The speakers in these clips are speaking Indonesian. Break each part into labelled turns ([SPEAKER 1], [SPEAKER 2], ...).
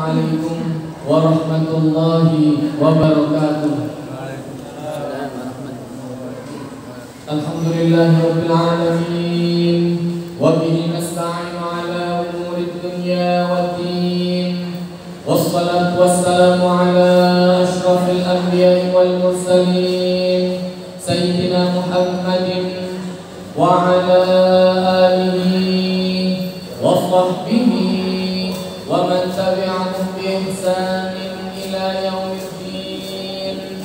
[SPEAKER 1] Assalamualaikum warahmatullahi wabarakatuh. Alhamdulillahirabbil alamin wa bihi nasta'inu ala umuri dunya waddin. Wassalatu wassalamu ala asyrafil anbiya'i wal mursalin sayyidina Muhammadin wa ala alihi wa sahbihi wa man tabi'ahum bi ihsanin ila yaumiddin.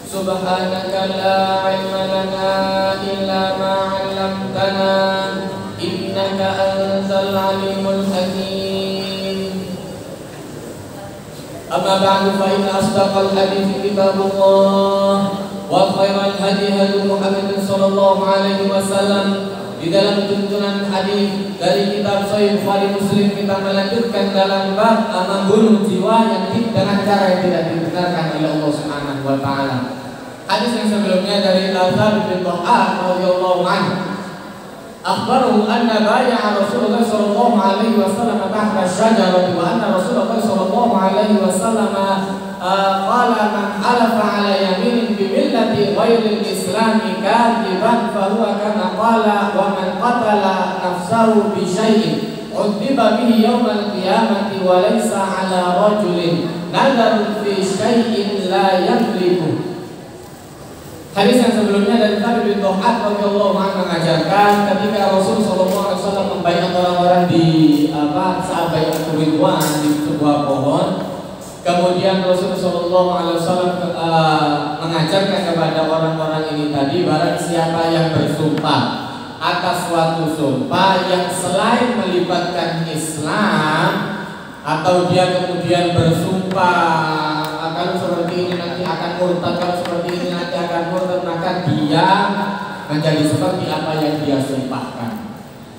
[SPEAKER 1] Subhanaka la ilma lana illa ma 'allamtana innaka antal alimul hakim. Amma ba'du fa inna asdaqal hadithi kitabullah wa khairal hadi hadi Muhammadin sallallahu alaihi wasallam. Di dalam tuntunan hadis dari kitab Sahih Bukhari Muslim kita melanjutkan dalam bab membunuh jiwa yang dengan cara yang tidak dibenarkan oleh Allah Subhanahu wa taala. Hadis yang sebelumnya dari Al-Thabit bin Dhahhak radhiyallahu anhu, akhbarahu anna bai'a Rasulullah sallallahu alaihi wasallam tahta asy-syajarati wa anna Rasulullah sallallahu alaihi wasallam qala man halafa ala yaminin bi millati ghairil islami kadiban fa huwa kama qala wa man qatala nafsahu bi syai'in udiba bihi yaumal qiyamati wa laysa ala rajulin nadarun fi syai'in la yamliku. Hadis yang sebelumnya dari Thabit bin Dhahhak radhiyallahu anhu mengajarkan ketika Rasul sallallahu alaihi wasallam membaiat orang-orang di saat baiat Ridwan di sebuah pohon. Kemudian Rasul sallallahu alaihi wasallam mengajarkan kepada orang-orang ini tadi, barang siapa yang bersumpah atas suatu sumpah yang selain melibatkan Islam, atau dia kemudian bersumpah akan seperti ini nanti akan murtad, kalau seperti ini nanti akan murtad, maka dia menjadi seperti apa yang dia sumpahkan.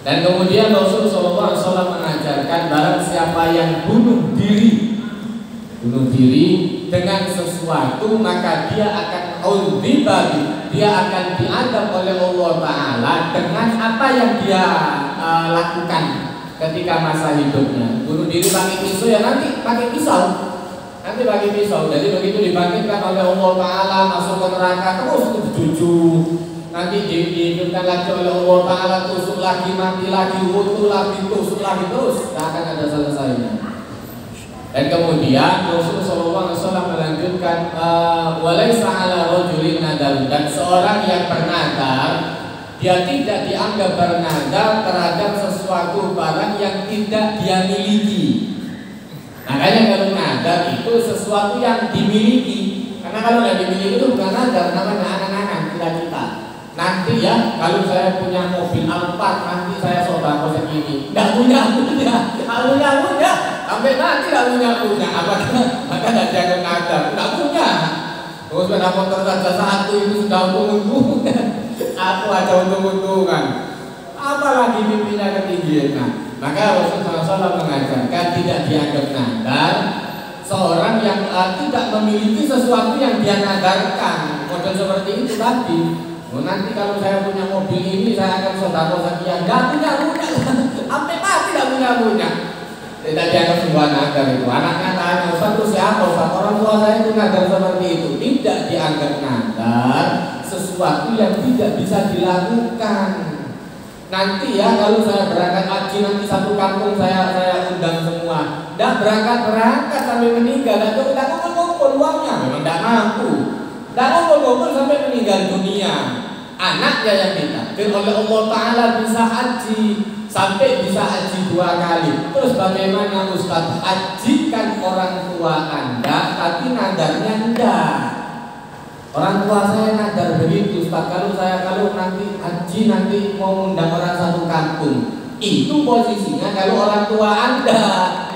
[SPEAKER 1] Dan kemudian Rasul sallallahu alaihi wasallam mengajarkan barang siapa yang bunuh diri dengan sesuatu, maka dia akan dia akan diadab oleh Allah Ta'ala dengan apa yang dia lakukan ketika masa hidupnya. Bunuh diri pakai pisau, ya nanti pakai pisau. Jadi begitu dibangkitkan oleh Allah Ta'ala, masuk ke neraka terus dijuju. Nanti dihidupkan lagi oleh Allah Ta'ala, tusuk lagi, mati lagi, wutu lagi, tusuk lagi, terus tidak akan ada selesainya. Dan kemudian Rasulullah SAW melanjutkan walaysa ala rajulin nadar, dan seorang yang bernadar dia tidak dianggap bernadar terhadap sesuatu barang yang tidak dia miliki. Makanya kalau nadar itu sesuatu yang dimiliki, karena kalau tidak dimiliki itu bukan nadar, namanya angan-angan kita. Nanti ya kalau saya punya mobil Alphard, nanti saya sodako segini. Tidak punya, sampai nanti tidak punya. Maka tidak jaga nadar, tidak punya. Terus sepeda motor saja satu itu sudah untung-untungan. Aku aja untung-untungan. Apalagi mimpinya ketinggian. Maka Rasulullah SAW mengajarkan tidak dianggap nadar seorang yang tidak memiliki sesuatu yang dia nadarkan. Model seperti itu tadi. Nanti kalau saya punya mobil ini saya akan sodako sekian. Tidak punya. Sampai mati tidak punya. Tidak dianggap sebuah nadar itu. Anaknya tanya, Ustaz itu siapa? Ustaz, orang tua saya itu nadar seperti itu. Tidak dianggap nadar sesuatu yang tidak bisa dilakukan. Nanti ya kalau saya berangkat haji, nanti satu kampung saya undang semua. Tidak berangkat sampai meninggal. Tidak kumpul uangnya. Memang tidak mampu. Tidak kumpul sampai meninggal dunia. Anaknya yang ditakdir oleh Allah Ta'ala bisa haji, sampai bisa haji 2 kali. Terus bagaimana Ustaz? Hajikan orang tua Anda, tapi nadarnya enggak. Orang tua saya nadar begitu, Ustaz, kalau nanti haji nanti mau undang orang satu kampung. Itu posisinya kalau orang tua Anda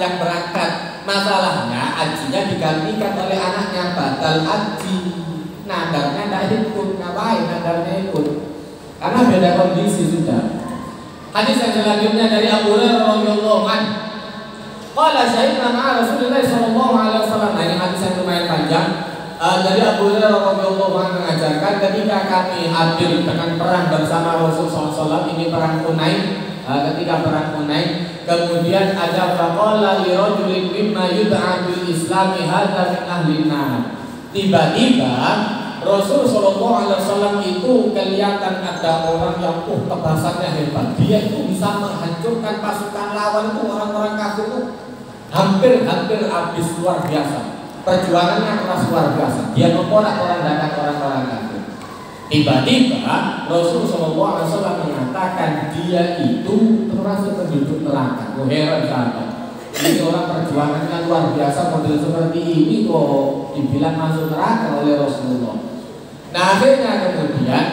[SPEAKER 1] yang berangkat. Masalahnya hajinya digantikan oleh anaknya, batal haji. Nadarnya tidak ikut, ngapain nadarnya ikut? Karena beda kondisi sudah. Hadis yang selanjutnya dari Abu Hurairah radhiyallahu anhu. Qala syahidna ma'a Rasulillah sallallahu alaihi wasallam. Ini hadis yang lumayan panjang. Dari Abu Hurairah radhiyallahu anhu mengajarkan ketika kami hadir dengan perang bersama Rasul sallallahu alaihi wasallam, ini perang Hunain. ketika perang Hunain. Kemudian ada faqala li rajulin mimma yud'a bil islami hadza min ahlin nar. Tiba-tiba Rasul sallallahu alaihi wasallam itu kelihatan ada orang yang kebasannya hebat. Dia itu bisa menghancurkan pasukan lawan itu, orang-orang kafir itu hampir habis, luar biasa. Perjuangannya keras luar biasa. Dia memporak-porandakan orang-orang kafir. Tiba-tiba Rasul sallallahu alaihi wasallam mengatakan dia itu termasuk penduduk neraka. Oh, heran sahabat. Ini orang perjuangannya luar biasa, model seperti ini kok dibilang masuk neraka oleh Rasulullah. Nah, akhirnya kemudian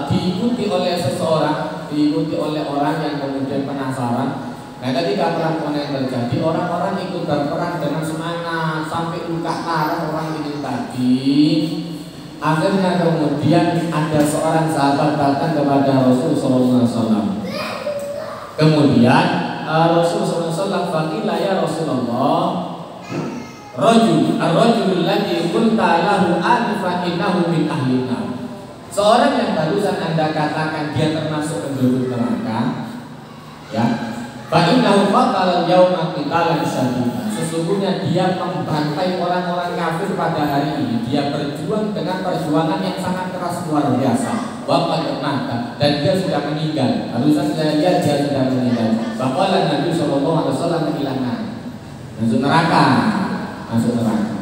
[SPEAKER 1] diikuti oleh seseorang, diikuti oleh orang yang kemudian penasaran. Nah, ketika perang Hunain terjadi, orang-orang ikut berperang dengan semangat sampai luka parah orang ini tadi. Akhirnya kemudian ada seorang sahabat datang kepada Rasulullah SAW. Kemudian Rasulullah SAW faqila ya Rasulullah, Rajulul ladzi qulta lahu anfa innahu min ahli nar. Seorang yang barusan Anda katakan dia termasuk penduduk neraka, ya. Fa innahu qatala yauma qitalan syadidan. Sesungguhnya dia membantai orang-orang kafir pada hari ini. Dia berjuang dengan perjuangan yang sangat keras luar biasa. Wa qad mata, dan dia sudah meninggal. Barusan saya lihat dia sudah meninggal. Faqala Nabi sallallahu alaihi wasallam kehilangan. Masuk neraka. Masuk neraka.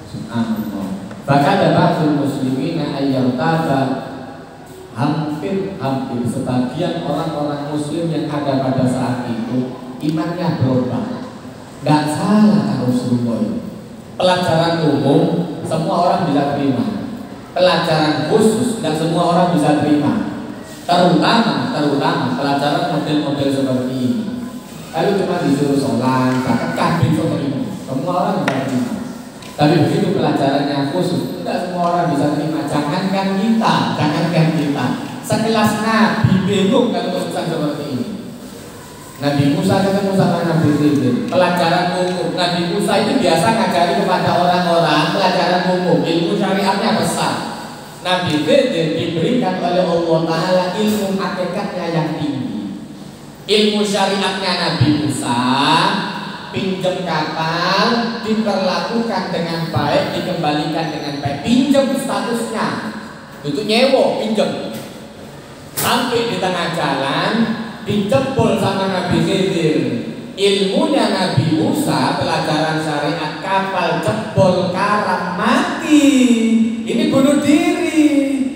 [SPEAKER 1] Subhanallah. Bahkan ada ba'dul muslimin ayyartaba, hampir sebagian orang-orang muslim yang ada pada saat itu imannya berubah. Gak salah kalau Rasulullah. Pelajaran umum semua orang bisa terima. Pelajaran khusus gak semua orang bisa terima. Terutama pelajaran model-model seperti ini. Lalu cuma disuruh sholat, bahkan kabin terima. Semua orang bisa terima. Tapi begitu pelajarannya khusus, tidak semua orang bisa terima. Jangankan kita. Sekelas Nabi bingung kalau urusan seperti ini. Nabi Musa ketemu sama Nabi Khidir. Pelajaran umum. Nabi Musa itu biasa ngajari kepada orang-orang pelajaran umum. Ilmu syariatnya besar. Nabi Khidir diberikan oleh Allah Ta'ala ilmu hakikatnya yang tinggi. Ilmu syariatnya Nabi Musa, pinjam kapal, diperlakukan dengan baik, dikembalikan dengan baik. Pinjam statusnya, itu nyewo, pinjam. Sampai di tengah jalan dijebol sama Nabi Khidir. Ilmunya Nabi Musa, pelajaran syariat, kapal jebol, karam, mati. Ini bunuh diri.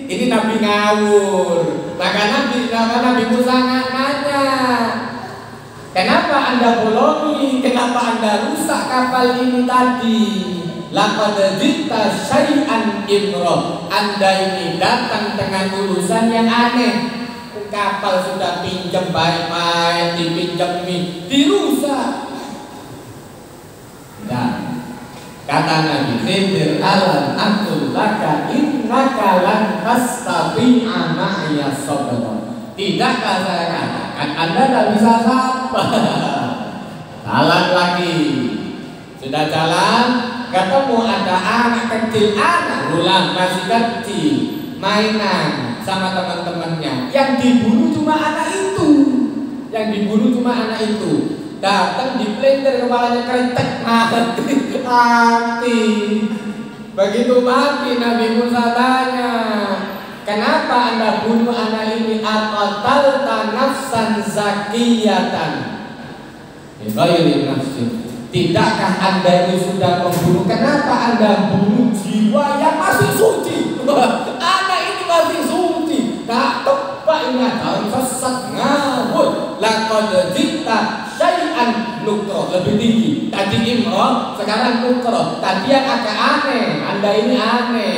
[SPEAKER 1] Ini Nabi ngawur. Maka Nabi Musa nanya, kenapa Anda bolongi? Kenapa Anda rusak kapal ini tadi? Laqad ji'ta syai'an imra. Anda ini datang dengan urusan yang aneh. Kapal sudah pinjam baik-baik, dipinjami, dirusak. Dan kata Nabi Khidir, alam aqul laka innaka lan tastati'a ma'iya sabra. Tidakkah saya katakan Anda tidak bisa sabar? Jalan lagi. Sudah jalan, ketemu ada anak kecil, anak gulam masih kecil, mainan sama teman-temannya. Yang dibunuh cuma anak itu. Datang dipelintir kepalanya, kretek, mati. Begitu mati Nabi Musa tanya, kenapa Anda bunuh anak ini? Aqatalta nafsan zakiyatan bighairi nafsin. Tidakkah Anda ini sudah membunuh? Kenapa Anda bunuh jiwa yang masih suci? Anak ini masih suci. Tak tepat, ini ada sesat, ngawur. Laqad ji'ta syai'an nukra. Lebih tinggi. Tadi imra, sekarang nukra. Tadi yang agak aneh. Anda ini aneh.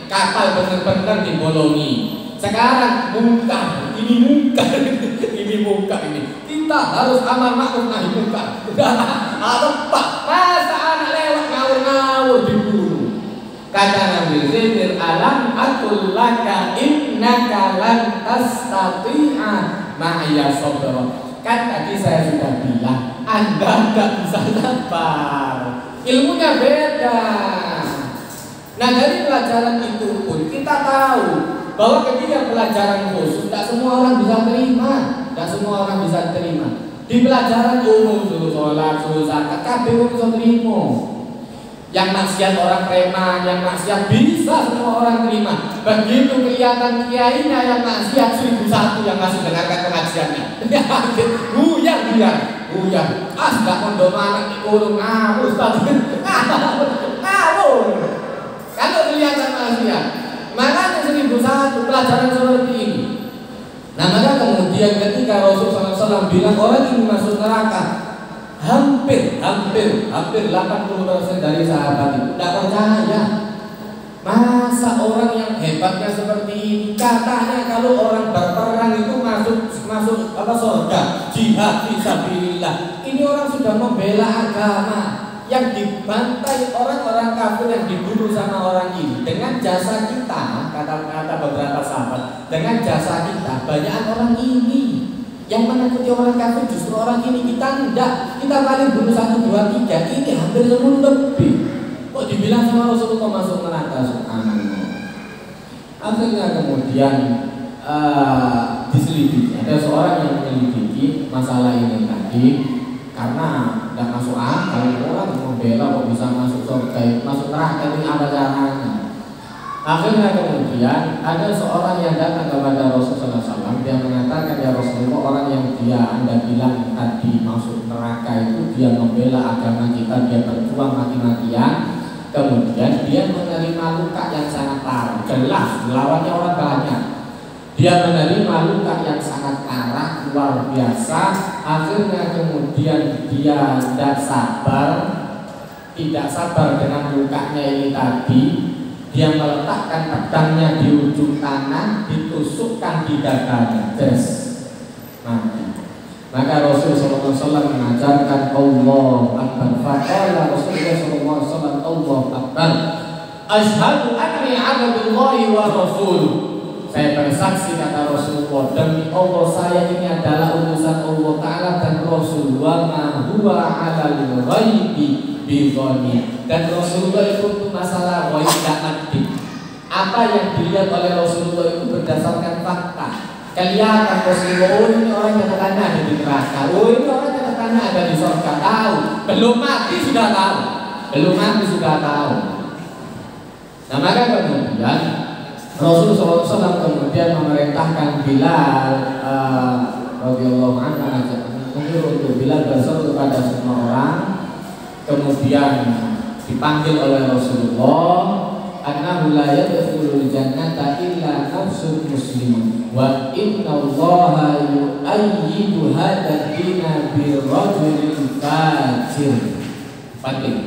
[SPEAKER 1] Kapal benar-benar dibolongi. Sekarang mungkar. Ini mungkar ini. Kita harus amar ma'ruf nahi munkar. Tepat. Masa anak lewat ngawur-ngawur dibunuh. Kata Nabi Khidir, alam aqul laka innaka lan tastati'a ma'iya sabra. Kan tadi saya sudah bilang Anda tidak bisa sabar. Ilmunya beda. Nah, dari pelajaran itu pun kita tahu bahwa ketika pelajaran khusus tidak semua orang bisa terima, tidak semua orang bisa terima. Di pelajaran umum suruh sholat, suruh zakat, kabeh bisa terima. Yang maksiat orang preman, yang maksiat bisa semua orang terima. Begitu kelihatan kiainya yang maksiat 1001 yang masih dengarkan pengajiannya. Buyar dia, buyar. Sudah pondok anak dikurung ngawur, Ustaz. Ngawur. Kalau kelihatan maksiat, makanya 1001 pelajaran seperti ini. Nah maka kemudian ketika Rasulullah SAW bilang orang ini masuk neraka, hampir 80% dari sahabat itu tidak percaya. Masa orang yang hebatnya seperti ini, katanya kalau orang berperang itu masuk surga, jihad fisabilillah. Ini orang sudah membela agama, yang dibantai orang-orang kafir yang dibunuh sama orang ini dengan jasa kita, kata beberapa sahabat, dengan jasa kita banyak orang ini. Yang menakuti orang kafir justru orang ini, kita enggak. Kita paling bunuh 1, 2, 3, ini hampir 10 lebih. Kok dibilang sama Rasulullah masuk neraka, subhanallah. Akhirnya kemudian diselidiki. Ada seorang yang menyelidiki masalah ini tadi, karena tidak masuk akal orang membela kok bisa masuk surga, masuk neraka, ini apa caranya? Akhirnya kemudian ada seorang yang datang kepada Rasulullah SAW. Dia mengatakan, ya Rasulullah, orang yang Anda bilang tadi masuk neraka itu dia membela agama kita, dia berjuang mati-matian. Kemudian dia menerima luka yang sangat parah, jelas lawannya orang banyak. Dia menerima luka yang sangat parah, luar biasa. Akhirnya kemudian dia tidak sabar dengan lukanya ini tadi. Dia meletakkan pedangnya di ujung tangan, ditusukkan di dadanya, mati. Maka Rasulullah SAW mengajarkan Allah Akbar. Faqala Rasulullah SAW Allah Akbar, asyhadu anni abdullahi wa rasuluh. Saya bersaksi, kata Rasulullah, demi Allah saya ini adalah utusan Allah Ta'ala dan Rasul. Wa ma huwa 'alal ghaibi bighani. Dan Rasulullah itu untuk masalah ghaib tidak mati. Apa yang dilihat oleh Rasulullah itu berdasarkan fakta. Kelihatan Rasulullah, oh ini orang yang katanya ada di neraka, oh ini orang yang katanya ada di surga. Tahu, belum mati sudah tahu, belum mati sudah tahu. Nah maka kemudian Rasulullah SAW kemudian memerintahkan Bilal radhiyallahu anhu untuk Bilal berseru kepada semua orang. Kemudian dipanggil oleh Rasulullah, annahu la yadkhulul jannata illa nafsun muslimun wa innallaha yu'ayyidu hadzal dina birrajulil fajir. Penting.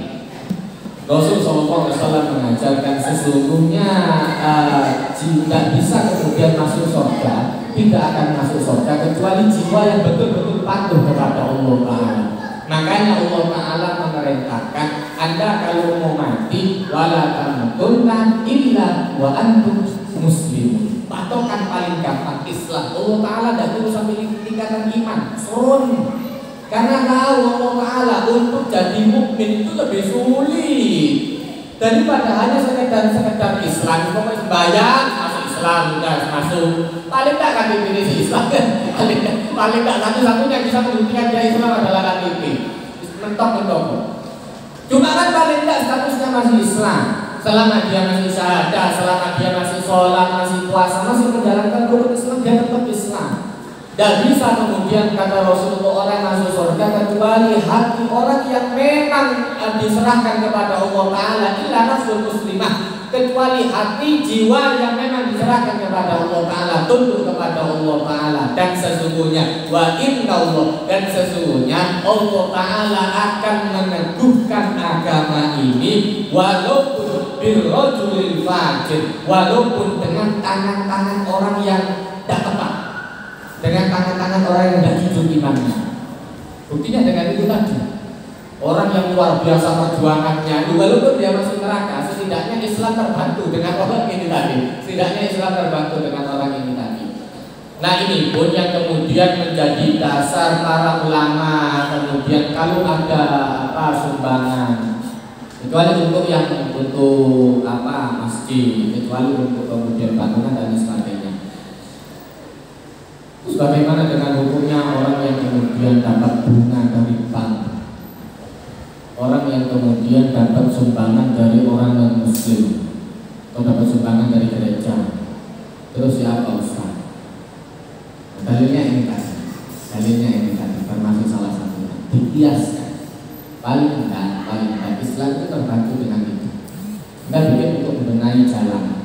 [SPEAKER 1] Rasulullah SAW mengajarkan sesungguhnya tidak bisa kemudian masuk surga, tidak akan masuk surga kecuali jiwa yang betul-betul patuh kepada Allah Ta'ala. Makanya Allah Ta'ala memerintahkan Anda kalau mau mati wala tamutunna illa wa antum muslimun. Patokan paling gampang Islam. Allah Ta'ala tidak perlu sampai tingkatan iman, karena tahu Allah Ta'ala untuk jadi mukmin itu lebih sulit daripada hanya sekedar Islam. Kalau sembahyang masuk Islam, sudah masuk. Paling tak KTP di Islam, paling tak satu-satunya bisa membuktikan dia Islam adalah KTP. Mentok. Cuma kan paling tak statusnya masih Islam. Selama dia masih syahadah, selama dia masih sholat, masih puasa, masih menjalankan rukun Islam, dia tetap Islam. Dan bisa kemudian kata Rasulullah orang masuk surga kecuali hati orang yang memang diserahkan kepada Allah Ta'ala, illa nafsul muslimah, kecuali hati jiwa yang memang diserahkan kepada Allah Ta'ala, tunduk kepada Allah Ta'ala. Dan sesungguhnya wa inna Allah, dan sesungguhnya Allah Ta'ala akan meneguhkan agama ini walaupun birrajulil fajir, walaupun dengan tangan-tangan orang yang tidak tepat, dengan tangan-tangan orang yang tidak jujur imannya. Buktinya dengan itu tadi, orang yang luar biasa perjuangannya, walaupun dia masuk neraka, setidaknya Islam terbantu dengan orang ini tadi. Setidaknya Islam terbantu dengan orang ini tadi. Nah ini pun yang kemudian menjadi dasar para ulama. Kemudian kalau ada sumbangan, kecuali untuk masjid, kecuali untuk kemudian bangunan dan sebagainya, bagaimana dengan hukumnya orang yang kemudian dapat bunga dari bank, orang yang kemudian dapat sumbangan dari orang non-muslim atau dapat sumbangan dari gereja, terus siapa Ustaz? Dalilnya ini tadi, termasuk salah satunya dikiaskan. Paling enggak Islam itu terbantu dengan itu. Anda bikin untuk membenahi jalan,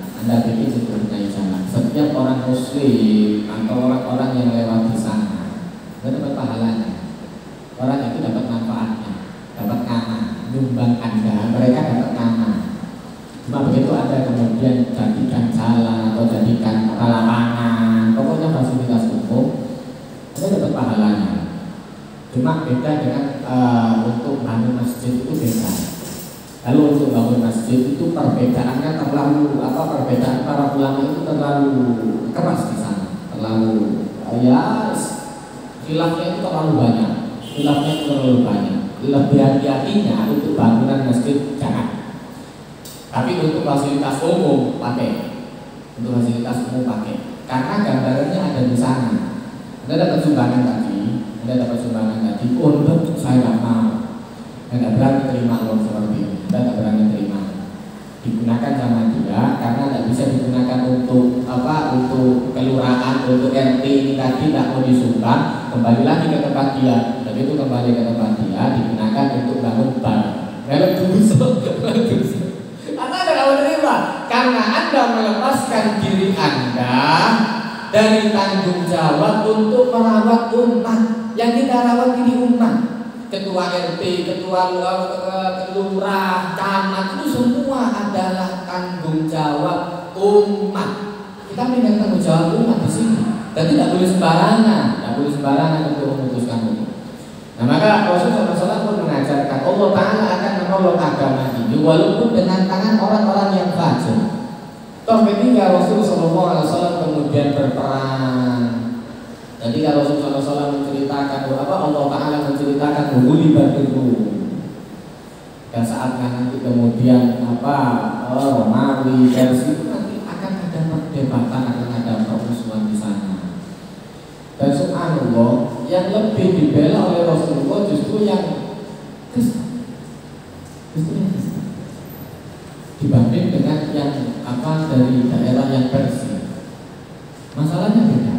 [SPEAKER 1] setiap orang muslim atau orang-orang yang lewat di sana dapat pahalanya. Orang itu dapat manfaatnya, dapat aman, nyumbang Anda, mereka dapat aman. Cuma begitu Anda kemudian jadikan jalan atau jadikan lapangan, pokoknya fasilitas umum, Anda dapat pahalanya. Cuma beda dengan untuk bangun masjid itu beda. Lalu untuk bangun masjid itu perbedaannya perbedaan para ulama itu terlalu keras di sana, terlalu khilafnya itu terlalu banyak. Lebih hati-hatinya untuk bangunan masjid jangan. Tapi untuk fasilitas umum pakai, karena gambarannya ada di sana. Anda dapat sumbangan tadi, untuk saya nggak mau. Anda berani terima uang seperti ini, Anda berani terima. Digunakan sama dia karena tidak bisa digunakan untuk kelurahan, untuk RT ini tadi tidak mau disumbang, kembali lagi ke tempat dia. Begitu kembali ke tempat dia digunakan untuk bangun bank. Kalau dosa. Karena Anda tidak mau terima, karena Anda melepaskan diri Anda dari tanggung jawab untuk merawat umat. Yang kita rawat ini umat. Ketua RT, ketua lurah, camat itu semua adalah tanggung jawab umat. Kita minta tanggung jawab umat di sini. Dan tidak boleh sembarangan untuk memutuskan itu. Nah maka Rasulullah SAW pun mengajarkan Allah Ta'ala akan menolong agama ini walaupun dengan tangan orang-orang yang fajir. Toh ketika Rasulullah SAW kemudian berperang, ketika Rasulullah SAW menceritakan Allah Ta'ala menceritakan Ghulibat Rum, dan saat nanti kemudian Romawi dari situ nanti akan ada perdebatan, akan ada permusuhan di sana. Dan subhanallah yang lebih dibela oleh Rasulullah justru yang Kristen, dibanding dengan yang dari daerah yang Persia. Masalahnya beda.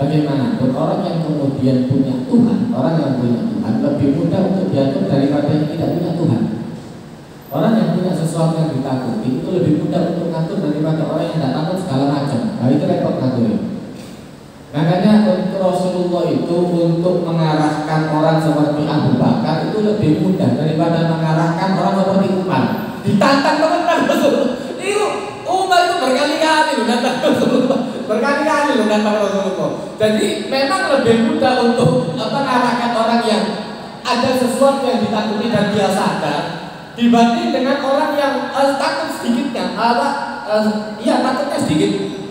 [SPEAKER 1] Bagaimana orang yang kemudian punya Tuhan, lebih mudah untuk diatur daripada yang tidak punya Tuhan. Orang yang punya sesuatu yang ditakuti itu lebih mudah untuk ngatur daripada orang yang tidak takut segala macam. Nah itu repot ngaturnya. Makanya untuk Rasulullah itu untuk mengarahkan orang seperti Abu Bakar itu lebih mudah daripada mengarahkan orang seperti Umar. Ditantang teman-teman Rasulullah. Umar itu berkali-kali datang Rasulullah. Jadi memang lebih mudah untuk mengarahkan orang yang ada sesuatu yang ditakuti dan dia sadar dibanding dengan orang yang takut sedikitnya.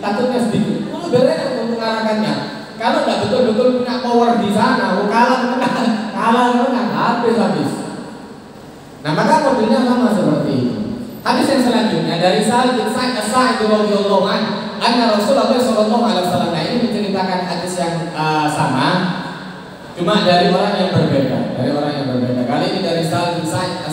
[SPEAKER 1] Takutnya sedikit. Itu beres untuk mengarahkannya. Kalau nggak betul-betul punya power di sana, kalah menang, habis. Nah maka modelnya sama seperti itu. Hadis yang selanjutnya dari Sa'id bin Sa'id radhiyallahu anhu, anna Rasulullah sallallahu alaihi wasallam, ini menceritakan hadis yang sama, cuma dari orang yang berbeda. Kali ini dari Sa'id bin Sa'id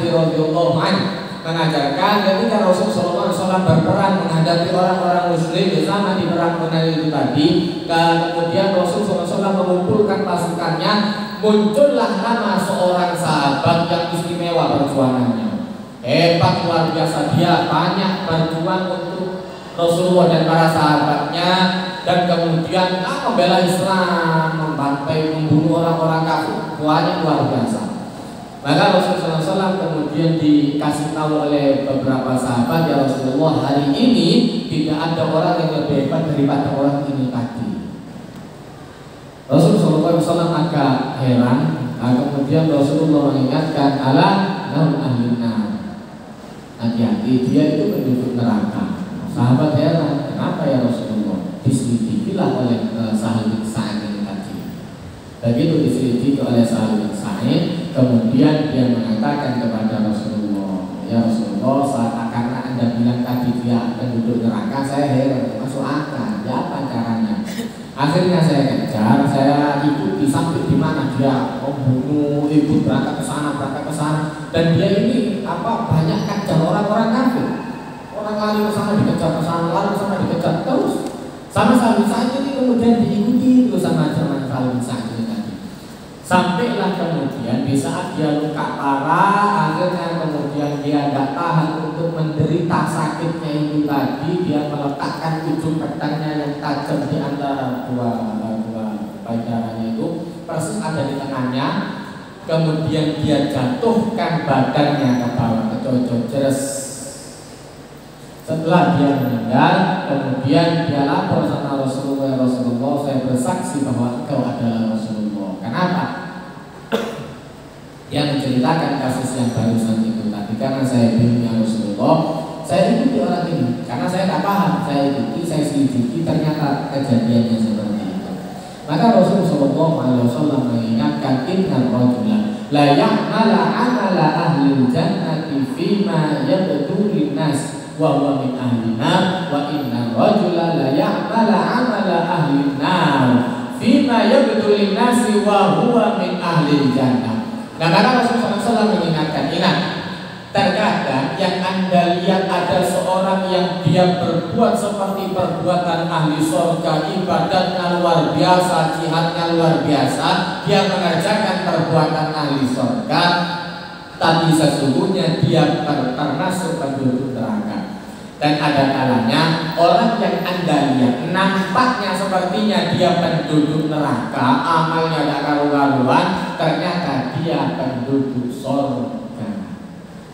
[SPEAKER 1] radhiyallahu anhu mengajarkan ketika Rasulullah sallallahu alaihi wasallam berperang menghadapi orang-orang muslim bersama di perang Badar itu tadi, kemudian Rasulullah sallallahu alaihi wasallam mengumpulkan pasukannya, muncullah nama seorang sahabat yang istimewa perjuangannya. Hebat, luar biasa, dia banyak berjuang untuk Rasulullah dan para sahabatnya, dan kemudian membela Islam, membantai, membunuh orang-orang kafir, banyak, luar biasa. Maka Rasulullah SAW kemudian dikasih tahu oleh beberapa sahabat, ya Rasulullah, hari ini tidak ada orang yang lebih hebat daripada orang ini tadi. Rasulullah SAW agak heran. Kemudian Rasulullah mengingatkan, naum ahlina, hati-hati, dia itu penduduk neraka. Sahabat heran, kenapa ya Rasulullah? Diselidikilah oleh Sahal bin Sa'id ini tadi. Begitu diselidiki oleh Sahal bin Sa'id, kemudian dia mengatakan kepada Rasulullah, ya Rasulullah, karena Anda bilang tadi dia penduduk neraka, saya heran, masuk akal, ya apa caranya? Akhirnya saya kejar, saya ikuti sampai di mana dia membunuh, ikut berangkat ke sana, dan dia ini banyak kejar orang-orang kafir. Orang lari ke sana dikejar, ke sana lari ke sana dikejar terus. Sama Salim Sa'id ini kemudian diikuti terus sama Salim Sa'id ini tadi. Sampailah kemudian di saat dia luka parah, akhirnya kemudian dia tidak tahan untuk menderita sakitnya itu tadi, dia meletakkan ujung pedangnya yang tajam di antara dua payudaranya itu, persis ada di tengahnya. Kemudian dia jatuhkan badannya ke bawah, ke cocok jeres. Setelah dia meninggal, kemudian dia lapor sama Rasulullah, saya bersaksi bahwa engkau adalah Rasulullah. Kenapa? Dia menceritakan kasus yang barusan itu tadi. Karena saya bingung Rasulullah, saya ikuti orang ini karena saya tak paham, saya ikuti, saya selidiki, ternyata kejadiannya seperti itu. Maka Rasulullah SAW mengingatkan, inna rajulan la ya'mala amala ahli jannati fima yabdu linnas wa huwa min ahlina, wa inna rajulan la ya'mala amala ahli nar fima yabdu linnasi wa huwa min ahli jannah. Nah, karena Rasulullah SAW mengingatkan, ingat, terkadang yang Anda lihat ada seorang yang dia berbuat seperti perbuatan ahli surga, ibadahnya luar biasa, jihadnya luar biasa, dia mengerjakan perbuatan ahli surga, tapi sesungguhnya dia termasuk penduduk neraka. Dan ada kalanya orang yang Anda lihat nampaknya sepertinya dia penduduk neraka, amalnya tidak karu-karuan, ternyata dia penduduk surga.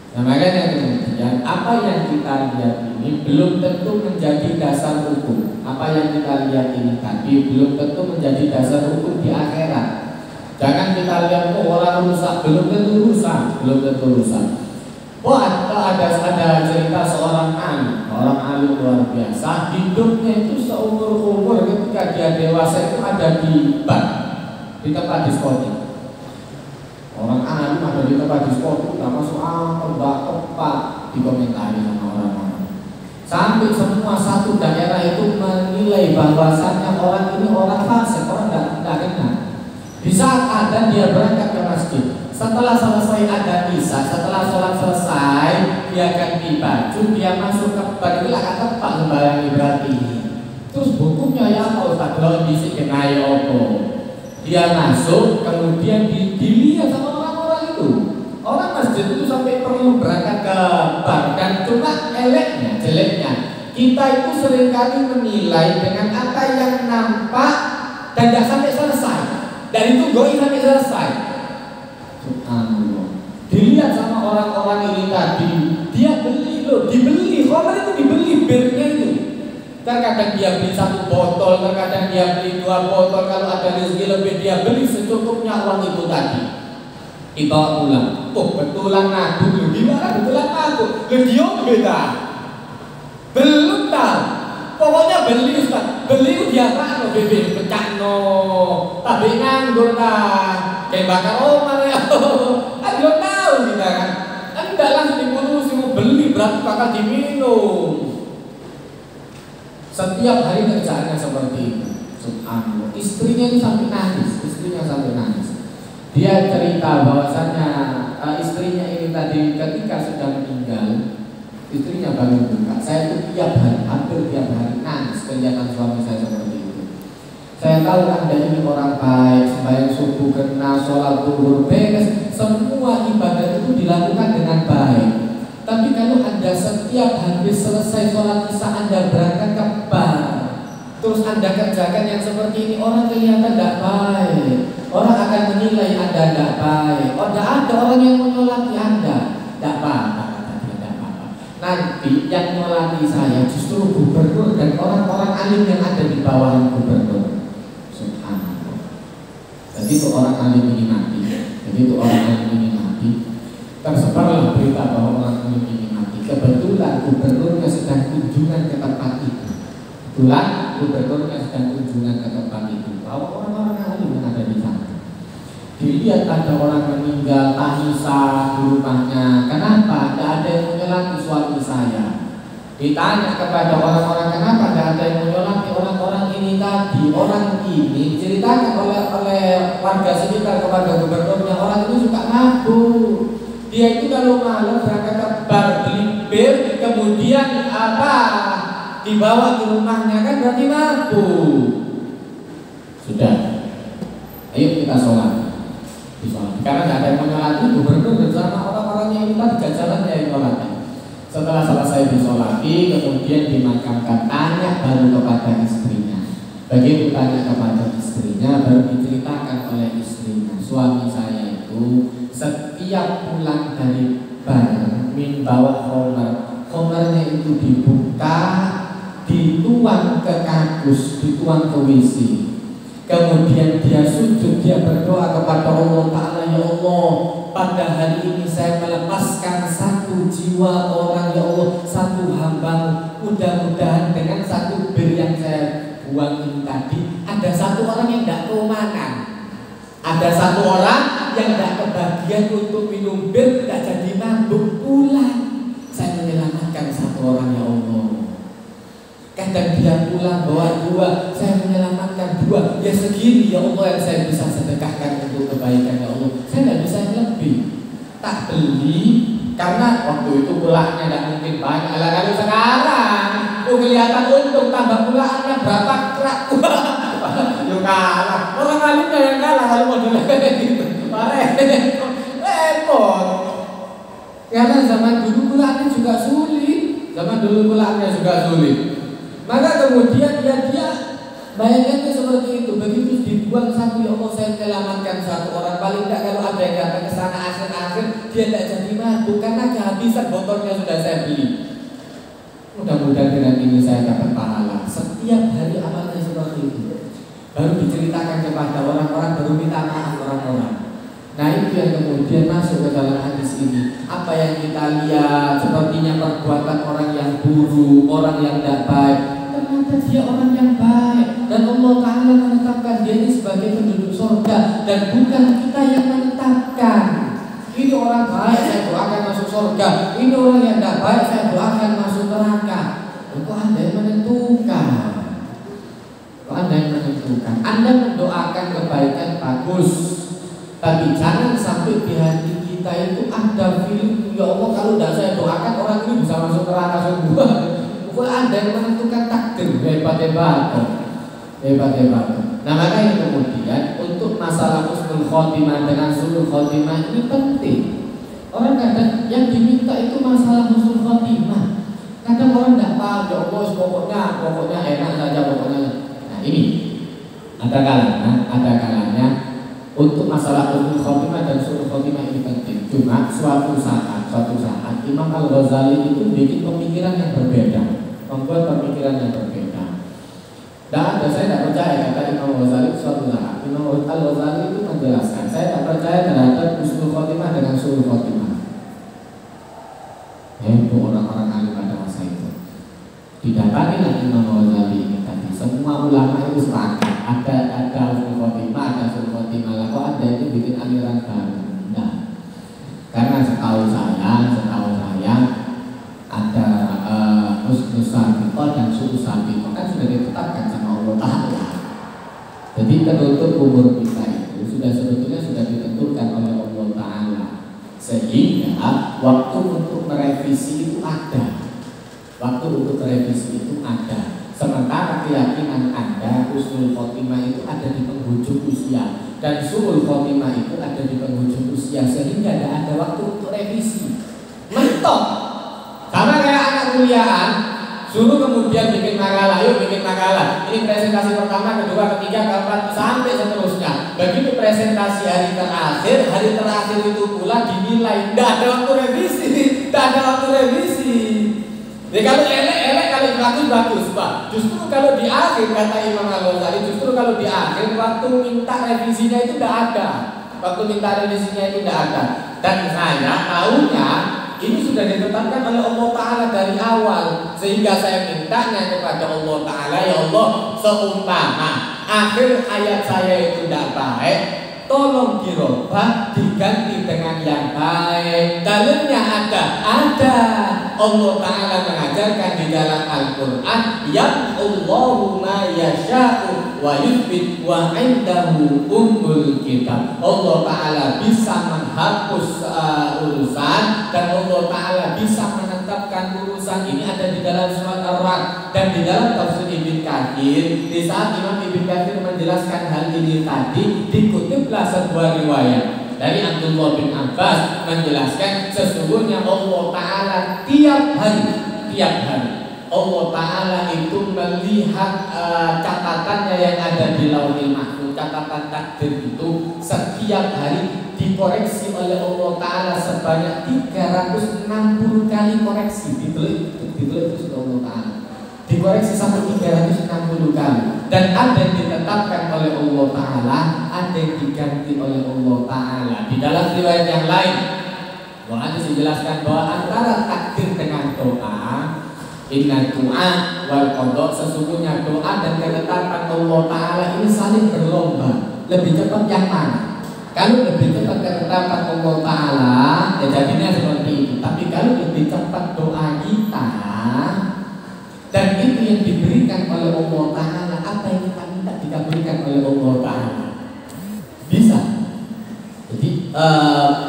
[SPEAKER 1] Nah, makanya kemudian apa yang kita lihat ini belum tentu menjadi dasar hukum. Apa yang kita lihat ini tadi belum tentu menjadi dasar hukum di akhirat. Jangan kita lihat orang rusak, belum tentu rusak. Ada cerita seorang alim luar biasa, hidupnya itu seumur-umur ketika dia dewasa itu ada di bar, di tempat diskotik. Orang alim ada di tempat diskotik, nggak masuk tempat dikomentari sama orang-orang. Sampai semua satu daerah itu menilai bahwasannya orang ini orang fasik, orang tidak kenal. Di saat ada dia berangkat ke masjid. Setelah selesai ada isya, setelah sholat selesai, dia ganti baju, dia masuk ke bar, itu akan tepat sembarangi berarti. Terus hukumnya ya apa Ustaz? Kalau bisik kenai opo. Dia masuk, kemudian dilihat sama orang-orang itu. Orang masjid itu sampai perlu berangkat ke bar, dan cuma jeleknya kita itu seringkali menilai dengan apa yang nampak dan tidak sampai selesai. Dan itu goi sampai selesai. Dilihat sama orang-orang ini tadi, dia dibeli, khamr itu dibeli birnya itu. Terkadang dia beli 1 botol, terkadang dia beli 2 botol, kalau ada rezeki lebih dia beli secukupnya uang itu tadi. Dibawa pulang. Oh, betulan nabung, gimana betulan nabung? Dia beda. Belum tahu. Pokoknya beli Ustaz, beli dia apa? Bebek pecah tapi nganggur lah. Kayak bakar omar ya. Belum tahu kita kan. Tidak langsung diputusi mau beli, berarti bakal diminum. Setiap hari kerjaannya seperti itu. Subhanallah. Istrinya itu sampai nangis. Dia cerita bahwasannya istrinya ini tadi ketika sudah meninggal, istrinya baru buka. Saya itu hampir tiap hari nangis kelihatan suami saya seperti itu. Saya tahu Anda ini orang baik, sembahyang subuh kena, sholat zuhur beres, semua ibadah itu dilakukan dengan baik. Tapi kalau Anda setiap habis selesai sholat isya Anda berangkat ke bar, terus Anda kerjakan yang seperti ini, orang kelihatan tidak baik. Orang akan menilai Anda tidak baik. Oh, tidak ada orang yang menyolati Anda. Tidak apa-apa. Nanti yang menyolati saya justru gubernur dan orang-orang alim yang ada di bawah gubernur. Subhanallah. Jadi itu orang alim ini mati. Tersebarlah berita bahwa orang alim ini mati. Kebetulan gubernurnya sedang kunjungan ke tempat itu. Bahwa orang-orang alim yang ada di sana. Dilihat ada orang meninggal, tangisan di rumahnya. Kenapa? Tidak ada yang menyolati suami saya. Ditanya kepada orang-orang kenapa tidak ada yang menyolati orang-orang ini tadi. Orang ini diceritakan oleh warga sekitar kepada gubernurnya, orang itu suka mabuk. Dia itu kalau malam berangkat ke bar beli bir, kemudian dibawa ke rumahnya, kan berarti mabuk. Sudah, ayo kita sholat. Karena tidak ada yang menyolati, gubernur bersama orang-orangnya ini tadi jajarannya yang menyolati. Setelah selesai disolati, kemudian dimakamkan, tanya baru kepada istrinya. Begitu tanya kepada istrinya, baru diceritakan oleh istrinya, suami saya itu setiap pulang dari bar bawa homernya itu dibuka, dituang ke kakus, dituang ke WC. Kemudian dia sujud, dia berdoa kepada Allah Ta'ala, ya Allah, pada hari ini saya melepaskan satu jiwa orang, ya Allah, satu hamba. Mudah-mudahan dengan satu bir yang saya buang ini tadi, ada satu orang yang tidak keumanan, ada satu orang yang tidak kebagian untuk minum bir, tidak jadi mabuk pulang. Saya menyelamatkan satu orang, ya Allah. Kadang dia pulang bawa dua, saya menyelamatkan dua. Ya segini ya Allah yang saya bisa sedekahkan untuk kebaikan, ya Allah. Saya tidak bisa lebih. Tak beli karena waktu itu pulangnya tidak mungkin banyak. Kalau sekarang kelihatan untung, tambah pulangnya berapa krak. Yuk kalah. Orang alimnya yang kalah kalau modelnya gitu. Repot. Karena zaman dulu pulangnya juga sulit. Maka kemudian dia bayangkan seperti itu. Begitu dibuang satu, ya Allah saya menyelamatkan satu orang. Paling tidak kalau ada yang datang ke sana akhir-akhir, dia tidak jadi mabuk karena kehabisan botolnya sudah saya beli. Mudah-mudahan dengan ini saya dapat pahala. Setiap hari amalnya seperti itu. Baru diceritakan kepada orang-orang, baru minta maaf orang-orang. Nah itu yang kemudian masuk ke dalam hadis ini. Apa yang kita lihat sepertinya perbuatan orang yang buruk, orang yang tidak baik, ternyata dia orang yang baik. Dan Allah Ta'ala menetapkan dia ini sebagai penduduk surga. Dan bukan kita yang menetapkan. Ini orang baik, saya doakan masuk surga. Ini orang yang tidak baik, saya doakan masuk neraka. Kok Anda yang menentukan? Anda mendoakan kebaikan bagus, tapi jangan sampai di hati kita itu ada feeling, ya Allah kalau tidak saya doakan orang ini bisa masuk neraka semua. Pokoknya Anda yang menentukan takdir. Hebat-hebat. Nah makanya kemudian untuk masalah husnul khotimah dengan su'ul khotimah ini penting. Orang kadang yang diminta itu masalah husnul khotimah. Kadang orang tidak paham, ya Allah pokoknya enak saja pokoknya. Nah ini ada kalanya untuk masalah husnul khotimah dan su'ul khotimah ini penting. Cuma suatu saat Imam Al-Ghazali itu bikin pemikiran yang berbeda, membuat pemikiran yang berbeda. Dan saya tidak percaya kata Imam Al-Ghazali suatu saat Imam Al-Ghazali itu menjelaskan, saya tidak percaya terhadap husnul khotimah dengan su'ul khotimah. Itu orang-orang alim pada masa itu. Didapatilah Imam Al-Ghazali ini tadi. Semua ulama itu sepakat ada husnul khotimah, ada su'ul khotimah. Lah kok ada itu bikin aliran baru? Nah, karena setahu saya ada husnul sabiqah dan su'ul sabiqah kan sudah ditetapkan sama Allah Ta'ala. Jadi penutup umur kita itu sebetulnya sudah ditentukan oleh Allah Ta'ala, sehingga waktu untuk merevisi itu ada. Sementara keyakinan Anda husnul khotimah itu ada di penghujung usia dan su'ul khotimah itu ada di penghujung usia, sehingga tidak ada waktu untuk revisi. Mentok. Sama kayak anak kuliahan, suruh kemudian bikin makalah, yuk bikin makalah. Ini presentasi pertama, kedua, ketiga, keempat, sampai seterusnya. Begitu presentasi hari terakhir itu pula dinilai. Tidak ada waktu revisi. Jadi kalau elek, kalau bagus, Pak. Justru kalau di akhir, kata Imam Al-Ghazali, waktu minta revisinya itu tidak ada. Dan saya tahunya ini sudah ditetapkan oleh Allah Ta'ala dari awal, sehingga saya mintanya kepada Allah Ta'ala, ya Allah, seumpama akhir hayat saya itu tidak baik, tolong dirubah, diganti dengan yang baik. Dalilnya ada. Allah Ta'ala mengajarkan di dalam Al-Quran, yamhullahu ma yasha'u wa yuthbit wa indahu ummul kitab. Allah Ta'ala bisa menghapus urusan, dan Allah Ta'ala bisa menetapkan urusan. Ini ada di dalam surat Ar-Ra'd. Dan di dalam tafsir Ibn Katsir, di saat Imam Ibn Katsir menjelaskan hal ini tadi, dikutiplah sebuah riwayat dari Abdullah bin Abbas menjelaskan sesungguhnya Allah Ta'ala tiap hari Allah Ta'ala itu melihat catatannya yang ada di Lauhul Mahfuz. Catatan takdir itu setiap hari dikoreksi oleh Allah Ta'ala sebanyak 360 kali koreksi. Ditulis terus Allah Ta'ala, dikoreksi sampai 360 kali. Dan ada yang ditetapkan oleh Allah Ta'ala, ada yang diganti oleh Allah Ta'ala. Di dalam riwayat yang lain, hadis dijelaskan bahwa antara takdir dengan doa, inna doa wal qada, sesungguhnya doa dan ketetapan Allah Ta'ala ini saling berlomba. Lebih cepat yang mana? Kalau lebih cepat ketetapan Allah Ta'ala, ya jadinya seperti itu. Tapi kalau lebih cepat doa kita, dan itu yang diberikan oleh Allah Ta'ala, apa yang kita minta dikabulkan oleh Allah Ta'ala, bisa. Jadi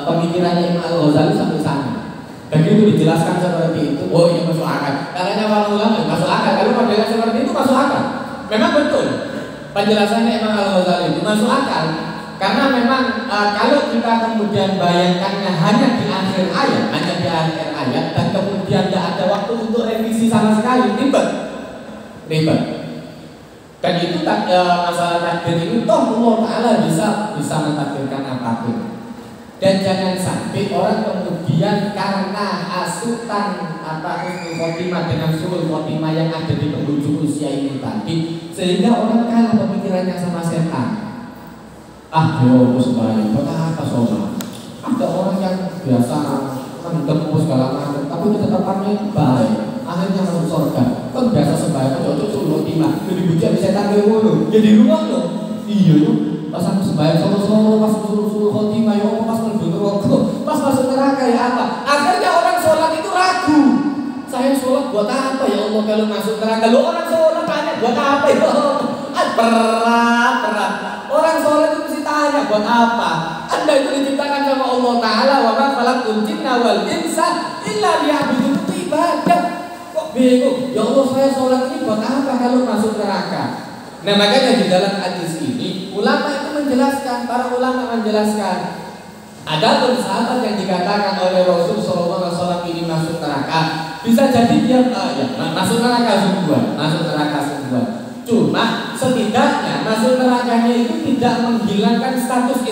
[SPEAKER 1] pemikirannya Imam Al-Ghazali sampai sana. Begitu dijelaskan seperti itu, oh iya masuk akal. Katanya para ulama masuk akal. Kalau modelnya seperti itu masuk akal. Memang betul penjelasannya Imam Al-Ghazali itu masuk akal. Karena memang kalau kita kemudian bayangkannya hanya di akhir ayat, dan kemudian tidak ada waktu untuk revisi sama sekali, ribet. Dan itu masalah takdir ini, toh Allah Ta'ala bisa mentakdirkan apapun. Dan jangan sampai orang kemudian karena hasutan husnul khotimah dengan suul khotimah yang ada di penghujung usia ini tadi, sehingga orang kalah pemikirannya sama setan. Yo sembahyang, buat apa sholat? Ada orang yang biasa mendem segala macam, tapi ketetapannya baik, akhirnya masuk surga. Kan biasa sembahyang, cocok suul khotimah, jadi bukan setan dulu. Ya di rumah loh, iya loh. Pas aku sembahyang solo pas suul khotimah, ya Allah pas mlebu neraka, pas masuk neraka ya apa? Akhirnya orang sholat itu ragu. Saya sholat buat apa ya Allah kalau masuk neraka? Lo orang sholat tanya buat apa ya Allah? Berat. Orang sholat itu mesti tanya buat apa? Anda itu diciptakan sama Allah Ta'ala, wa ma khalaqtul jinna wal insa illa liya'budun, itu ibadah. Kok bingung? Ya Allah saya sholat ini buat apa kalau masuk neraka? Nah makanya di dalam hadis ini ulama itu menjelaskan, para ulama menjelaskan, ada pun sahabat yang dikatakan oleh Rasul Sallallahu Alaihi Wasallam ini masuk neraka, bisa jadi dia masuk neraka sungguhan. Cuma setidaknya masuk nerakanya itu tidak menghilangkan status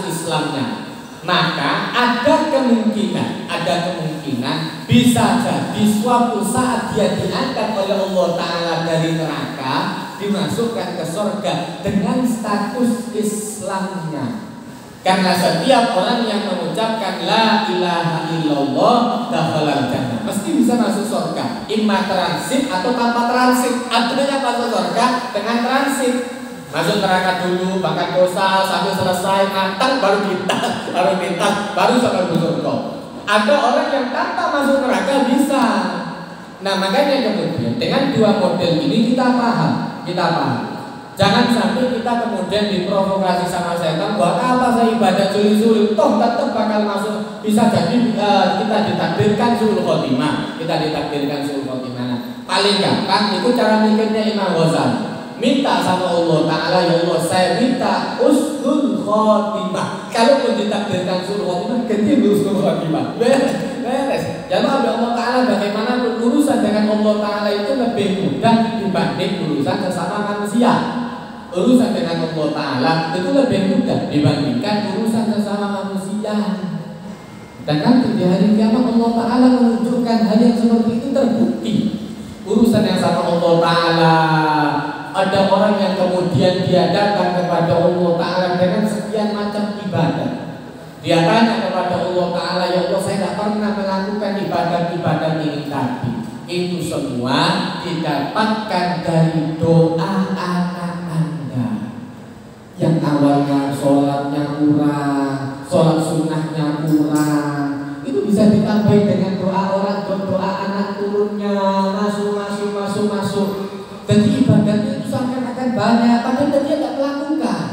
[SPEAKER 1] Islamnya. Maka ada kemungkinan bisa jadi suatu saat dia diangkat oleh Allah Ta'ala dari neraka, dimasukkan ke surga dengan status Islamnya. Karena setiap orang yang mengucapkan la ilaha illallah dakhalal jannah, mesti bisa masuk surga, imma transit atau tanpa transit. Artinya masuk surga dengan transit. Masuk neraka dulu, bahkan dosa sampai selesai matang baru sampai surga. Ada orang yang tanpa masuk neraka bisa. Nah makanya kemudian dengan dua model ini kita paham. Jangan sampai kita kemudian diprovokasi sama setan, buat apa saya ibadah sulit-sulit, toh tetap bakal masuk. Bisa jadi kita ditakdirkan suul khotimah. Nah, paling gampang itu cara mikirnya Imam Ghazali. Minta sama Allah Ta'ala, ya Allah saya minta husnul khotimah. Kalaupun ditakdirkan suul khotimah, ganti husnul khotimah. Beres. Jadi Allah Ta'ala bagaimanapun urusan dengan Allah Ta'ala itu lebih mudah dibanding urusan sesama manusia. Urusan dengan Allah Ta'ala itu lebih mudah dibandingkan urusan sesama manusia. Dan nanti di hari kiamat Allah Ta'ala menunjukkan hal yang seperti itu terbukti. Urusan yang sama Allah Ta'ala, ada orang yang kemudian dia datang kepada Allah Ta'ala dengan sekian macam ibadah. Dia tanya kepada Allah Ta'ala, ya Allah saya tidak pernah melakukan ibadah ini tadi. Itu semua didapatkan dari doa anak Anda. awalnya sholatnya kurang, sholat sunnahnya kurang, itu bisa ditambahin dengan doa orang, doa anak turunnya, masuk. Jadi ibadahnya itu seakan-akan banyak, padahal dia tidak melakukan.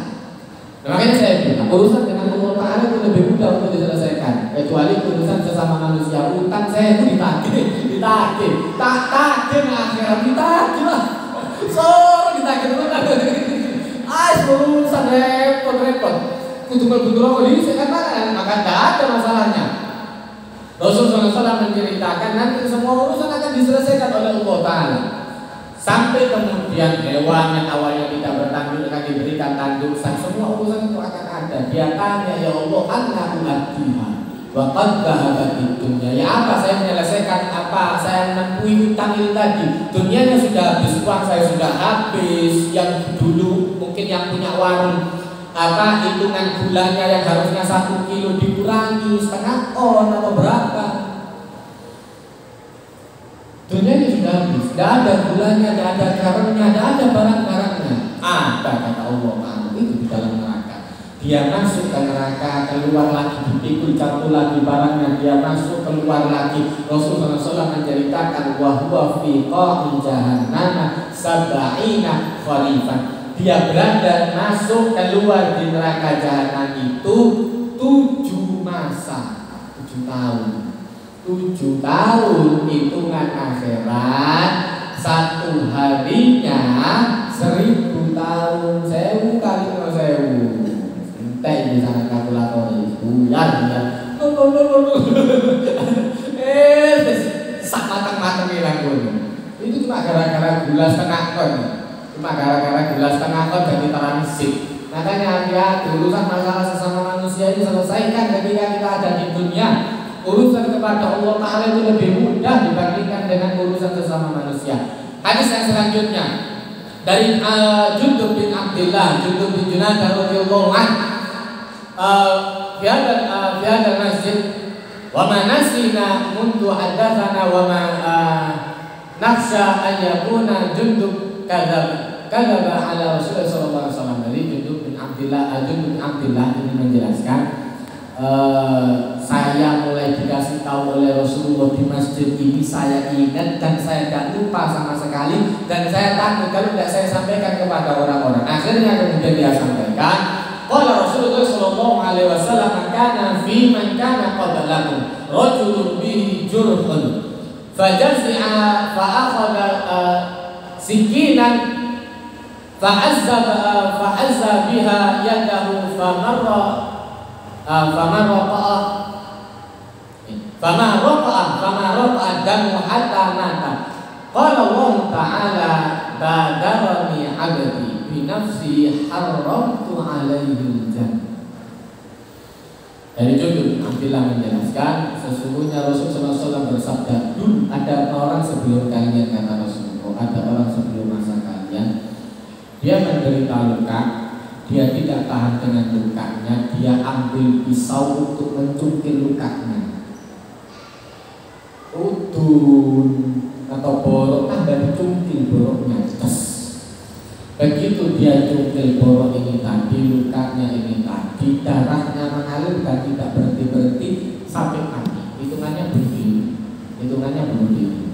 [SPEAKER 1] Nah, makanya saya bilang urusan dengan Allah Ta'ala itu lebih mudah untuk diselesaikan, kecuali urusan sesama manusia. Utang saya itu ditagih akhirat, ditagih lah. Sore ditagih utang. Urusan repot. Kudu betul kok ini sekarang akan tidak ada masalahnya. Rasulullah SAW menceritakan nanti semua urusan akan diselesaikan oleh Allah Ta'ala. Sampai kemudian hewan yang awalnya tidak bertanduk akan diberikan tandusan. Semua urusan itu akan ada. Dia tanya, ya Allah, anna u'addiha wa qad dhahabat dunya. Ya apa saya menyelesaikan, apa saya menempuhi utang ini tadi? Dunianya sudah habis, uang saya sudah habis. Yang dulu mungkin yang punya warung, hitungan gulanya yang harusnya 1 kilo dikurangi setengah on atau berapa. Dunia ini sudah habis, tidak ada gulanya, tidak ada garamnya, tidak ada barang-barangnya. Ada kata Allah Ta'ala itu di dalam neraka. Dia masuk ke neraka, keluar lagi, dipikul jatuh lagi barangnya, dia masuk keluar lagi. Rasulullah SAW menceritakan wahwa fi qa'i jahannam sab'ina khalifan. Dia berada masuk keluar di neraka jahanam itu 7 masa, 7 tahun. 7 tahun hitungan akhirat, 1 harinya 1000 tahun. 1000 kali 1000. Entek di sana kalkulator itu. Ya. Sak matang-matang hilang pun. Itu cuma gara-gara gula setengah ton. Jadi transit. Makanya hati-hati urusan masalah sesama manusia ini selesaikan ketika kita ada di dunia. Urusan kepada Allah Ta'ala itu lebih mudah dibandingkan dengan urusan sesama manusia. Hadis yang selanjutnya dari Jundub bin Abdillah, Jundub bin Junadah radhiyallahu anhu, fi hadzal masjid wa ma nasina mundu hadatsana wa ma nakhsha an yakuna Jundub kadzaba ala Rasulullah sallallahu alaihi wasallam. Dari Jundub bin Abdillah ini menjelaskan, saya mulai dikasih tahu oleh Rasulullah di masjid ini, saya ingat dan saya tidak lupa sama sekali, dan saya takut kalau tidak saya sampaikan kepada orang-orang. Akhirnya kemudian dia sampaikan, qala Rasulullah sallallahu alaihi wasallam, kana fi man kana qablakum rajulun bihi jurhun fajazi'a fa akhadha sikinan fa'azza biha yadahu fama raqa'a damu hatta mata. Qala Allah Ta'ala badarani 'abdi bi nafsi haramtu 'alaihi jannah. Dari Jundub bin Abdillah menjelaskan, sesungguhnya Rasulullah SAW bersabda, ada orang sebelum kalian, kata Rasulullah, ada orang sebelum masa kalian, dia menderita luka, dia tidak tahan dengan lukanya, dia ambil pisau untuk mencungkil lukanya. Udun atau borok, tambah dicungkil boroknya. Begitu dia cungkil borok ini tadi, lukanya ini tadi, darahnya mengalir dan tidak berhenti sampai mati. Hitungannya bunuh diri.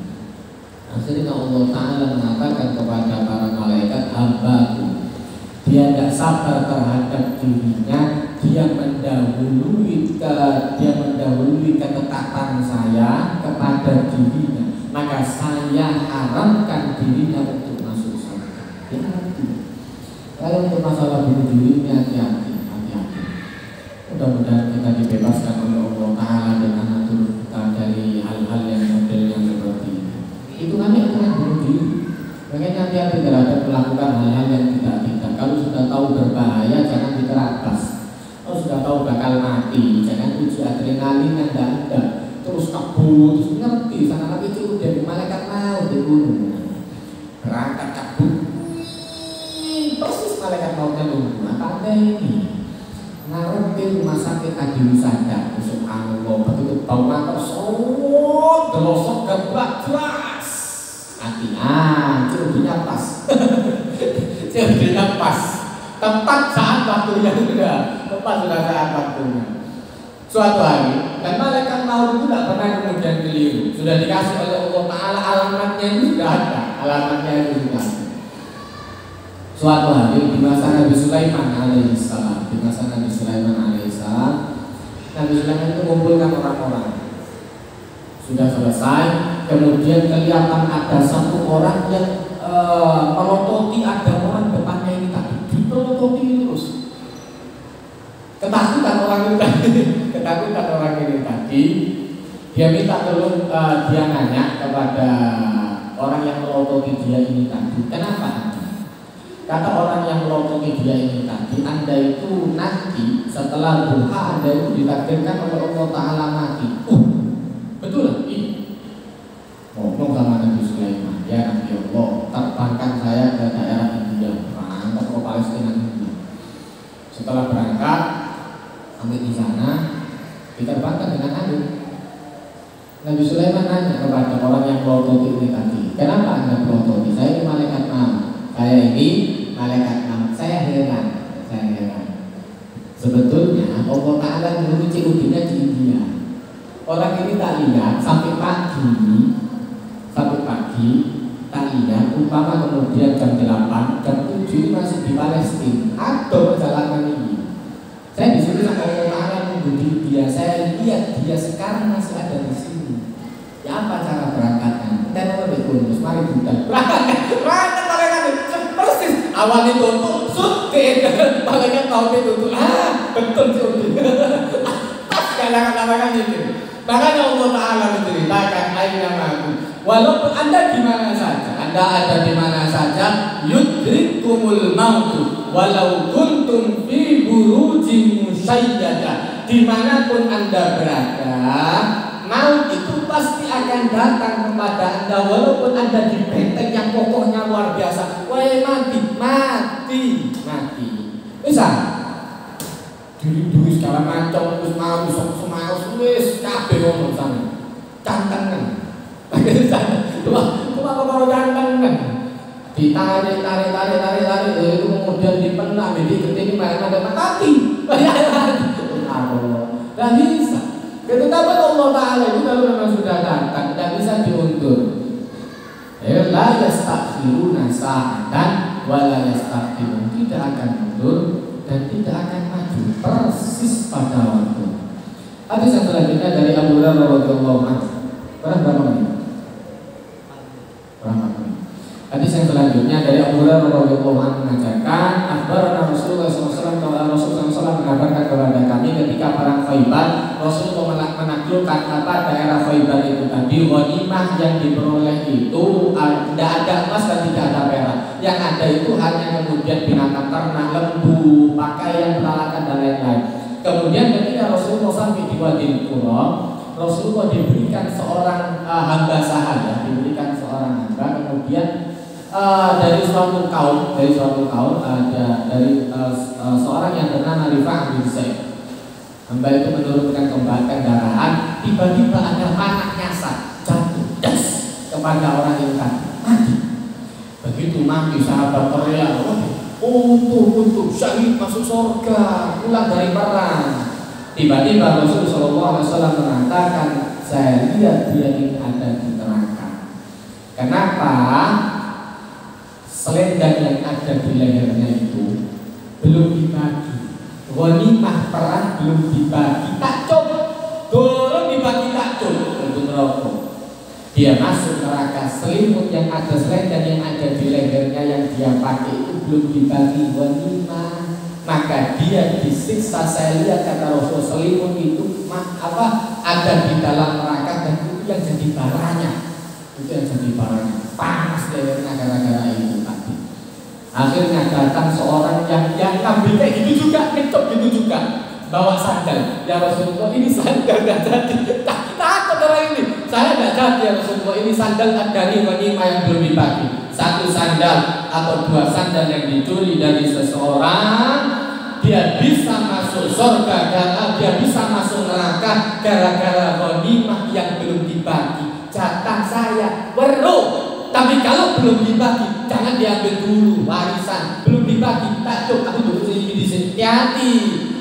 [SPEAKER 1] Akhirnya Allah Ta'ala mengatakan kepada para malaikat, hambaku, dia tidak sabar terhadap dirinya, dia mendahului ketetapan saya kepada dirinya, maka saya haramkan dirinya untuk masuk surga. Kalau untuk masalah bunuh diri ini hati-hati. Mudah-mudahan kita dibebaskan oleh Allah Ta'ala dan anak turun kita dari hal-hal yang model yang seperti ini. Itu namanya bunuh diri. Makanya hati-hati terhadap melakukan hal-hal yang tidak. Kalau sudah tahu berbahaya, jangan diterabas. Kalau sudah tahu bakal mati, jangan uji adrenalin yang tidak. Terus kabut, terus ngerti sana lagi itu dari malaikat maut di gunung. Berangkat kabut, persis malaikat mautnya nunggu. Apa ini? Ngarepin rumah sakit Adi Wisada, subhanallah, betul bau motor, delosok gebrak jelas. Hati, curinya pas. tepat saat waktunya tepat sudah saat waktunya. Suatu hari, dan malaikat maut itu tidak pernah kemudian keliru. Sudah dikasih oleh Allah Ta'ala alamatnya itu sudah ada, alamatnya itu sudah ada. Suatu hari di masa Nabi Sulaiman alaihissalam, Nabi Sulaiman itu mengumpulkan orang-orang. Sudah selesai, kemudian kelihatan ada satu orang yang melototi ada orang depannya ini tadi, dilototi terus. Ketakutan orang ini tadi, dia minta tolong, dia nanya kepada orang yang melototi dia ini tadi, kenapa? Kata orang yang melototi dia ini tadi, Anda itu nanti setelah duha Anda itu ditakdirkan oleh Allah Ta'ala mati. Betul? Iya. Ngomong sama Nabi Sulaiman, ya Nabi Allah, terbangkan saya ke daerah India, berangkat ke Palestina India. Setelah berangkat, sampai di sana, diterbangkan dengan anu. Nabi Sulaiman nanya kepada orang yang melototi ini tadi, kenapa Anda melototi? Saya ini malaikat maut. Saya heran. Sebetulnya Allah Ta'ala nyuruh COD-nya di India. Orang ini tak lihat sampai pagi tak lihat, umpama kemudian jam 8, jam 7 ini masih di Palestina atau perjalanan ini. Saya disuruh sama Allah Ta'ala nunggu di India. Saya lihat dia sekarang masih ada di sini. Ya apa cara berangkatnya? Dan lebih kurus, mari budak berangkat persis. Awalnya tutup, malaikat mau ditutup. Betul sih. Pas katakan itu. Makanya Allah Ta'ala menceritakan ayat-ayat, walaupun Anda di mana saja, Anda ada di mana saja, yudrikumul mautu walau kuntum fi burujin musyayyadah. Dimanapun Anda berada, maut itu pasti akan datang kepada Anda walaupun Anda di benteng yang kokohnya luar biasa. Wah, mati. Bisa diri segala macam, terus mau semangat wis kabeh ngomong sana. Cantengan. Cuma kalau cantengan. Ditarik, itu kemudian dipenam, jadi ketini mereka mati. Dan bisa. Ketetapan Allah Ta'ala itu kalau memang sudah datang, tidak bisa diundur. La yastakhiruna sa'atan wa la yastaqdimun. Tidak akan mundur dan tidak akan maju, persis pada waktu. Hadis yang selanjutnya dari Abu Hurairah radhiyallahu anhu. Berapa menit? Hadis yang selanjutnya dari Abu Hurairah radhiyallahu anhu mengatakan, akhbarana Rasulullah SAW, kalau Rasulullah SAW mengabarkan kepada kami ketika perang Khaibar, Rasulullah menaklukkan daerah Khaibar itu tadi, ghanimah yang diperoleh itu tidak ada emas dan tidak ada perak. Yang ada itu hanya kemudian binatang ternak, lembu, pakaian, peralatan dan lain-lain. Kemudian ketika Rasulullah sampai di Wadi Qura, Rasulullah diberikan seorang hamba sahaya, kemudian dari suatu kaum ada dari seorang yang bernama Rifa'ah bin Zaid. Hamba itu menurunkan kendaraan, tiba-tiba ada anak nyasar, jatuh das kepada orang yang mati. Begitu mati sahabat teriak, untuk syahid masuk surga, pulang dari perang. Tiba-tiba Rasulullah SAW mengatakan, saya lihat dia ini ada di neraka. Kenapa? Selendang yang ada di lehernya itu belum dibagi. Ghanimah perang belum dibagi. Takjub, dorong dibagi takjub untuk rokok. Dia masuk neraka, selimut yang ada, selendang yang ada di lehernya yang dia pakai itu belum dibagi ghanimah. Maka dia disiksa. Saya lihat kata Rasul, selimut itu ada di dalam neraka dan itu yang jadi baranya. Panas lehernya gara-gara itu tadi. Akhirnya datang seorang yang ngambil kayak gitu juga, ngecop gitu juga, bawa sandal. Ya Rasulullah, ini sandal gak jadi. Takut orang ini. Saya gak jadi ya Rasulullah, ini sandal dari ghanimah yang belum dibagi. Satu sandal atau dua sandal yang dicuri dari seseorang, dia bisa masuk surga dan dia bisa masuk neraka gara-gara ghanimah yang belum dibagi. Jatah saya weruh, tapi kalau belum dibagi jangan diambil dulu warisan, belum dibagi, tak cuk, aku dulu sini di sini. Hati,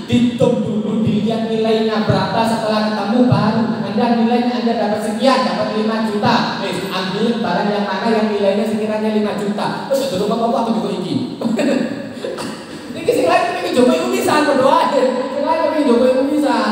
[SPEAKER 1] dihitung dulu, dilihat nilainya berapa, setelah ketemu baru Anda nilainya Anda dapat sekian, dapat 5 juta. Ambil barang yang mana yang nilainya sekiranya 5 juta. Terus dulu apa aku juga iki. Ini sing lain pengen coba iku pisan berdoa. Sing lain pengen coba iku pisan.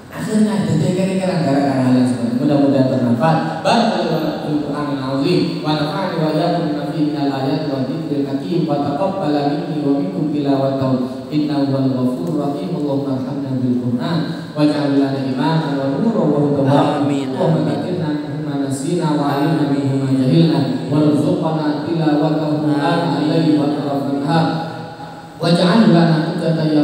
[SPEAKER 1] Akhirnya jadi gara-gara hal yang seperti mudah-mudahan bermanfaat. Barakallahu Quran al-azim wa nafa'ani wa iyyakum bima fihi minal ayati wa dzikril hakim wa taqabbala minni wa minkum tilawatahu innahu wal ghafurur rahim. Allahumma arhamna bil Qur'an waj'al lana imanan wa nuran wa hudan. Amin. Wa dzakirna mimma nasina wa 'allimna mimma jahilna warzuqna tilawatahu ana al-layli wa atrafan nahar waj'al lana hujjatan ya